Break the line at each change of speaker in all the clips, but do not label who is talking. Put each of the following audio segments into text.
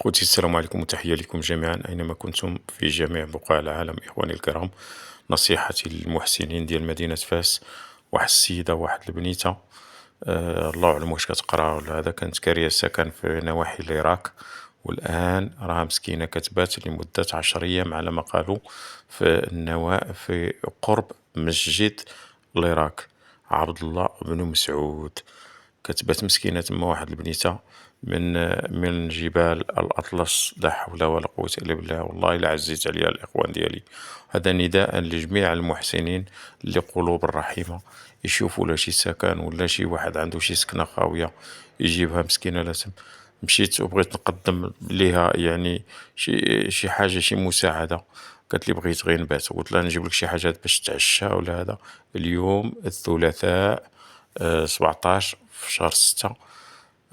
خوتي السلام عليكم وتحية لكم جميعا أينما كنتم في جميع بقاع العالم. إخواني الكرام، نصيحتي للمحسنين ديال مدينة فاس. واحد السيدة واحد البنيتة، الله أعلم واش كتقرا ولا هذا، كانت كارية سكن في نواحي العراق، والآن راها مسكينة كتبات لمدة 10 أيام على ما قالوا في قرب مسجد العراق عبد الله بن مسعود. كتبات مسكينة تما واحد البنيتة من جبال الأطلس، لا حول ولا قوة إلا بالله. والله إلا عزيت عليها الإخوان ديالي. هذا نداء لجميع المحسنين اللي قلوب الرحيمة، يشوفوا لا شي سكن ولا شي واحد عنده شي سكنة خاوية يجيبها مسكينة لاتم. مشيت وبغيت نقدم ليها يعني شي حاجة، شي مساعدة. قالت لي بغيت غير نبات، قلت لها نجيب لك شي حاجات باش تعشى ولا هذا. اليوم الثلاثاء 17 في شهر 6،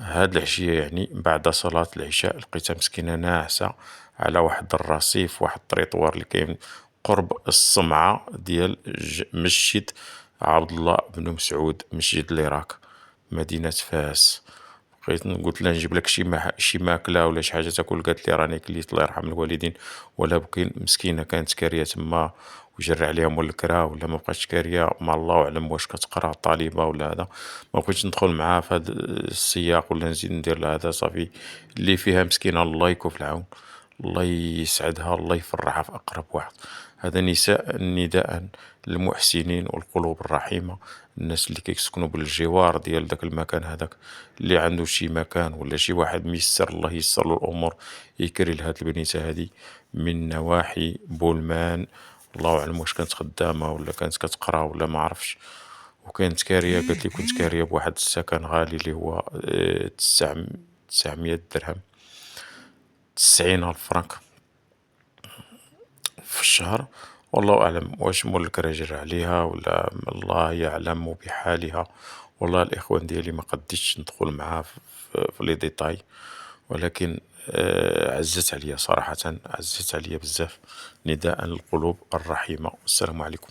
هاد العشية يعني بعد صلاة العشاء، لقيتها مسكينة ناعسة على واحد الرصيف، واحد الطريطوار اللي كاين قرب الصمعة ديال مسجد عبد الله بن مسعود، مسجد العراق، مدينة فاس. بقيت قلت لها نجيب لك شي ماكلة ولا شي حاجة تاكل، قالت لي راني كليت الله يرحم الوالدين. ولا بكين مسكينة كانت كارية تما وجرى عليها مول الكرا، ولا ما بقاتش كارية، ما الله أعلم واش كتقرا طالبة ولا هذا. ما بغيتش ندخل معاها في هذا السياق ولا نزيد ندير لها هذا، صافي اللي فيها مسكينة الله يكون في العون، الله يسعدها، الله يفرحها في أقرب واحد. هذا نداء للمحسنين والقلوب الرحيمة، الناس اللي كيسكنوا بالجوار ديال داك المكان هذاك، اللي عنده شي مكان ولا شي واحد ميسر الله ييسر له الأمور، يكري لهاد البنيتة هادي من نواحي بولمان. الله أعلم واش كانت خدامة ولا كانت كتقرا ولا ما عرفش. وكانت كارية، قالت لي كنت كارية بواحد السكن غالي اللي هو 900 درهم، 90,000 فرنك في الشهر. والله أعلم واش مول الكرا جرى عليها ولا الله يعلم بحالها. والله الإخوان ديالي ما قديتش ندخل معاه في لي ديتاي، ولكن عزت عليا صراحة، عزت عليا بزاف. نداء للقلوب الرحيمة. السلام عليكم.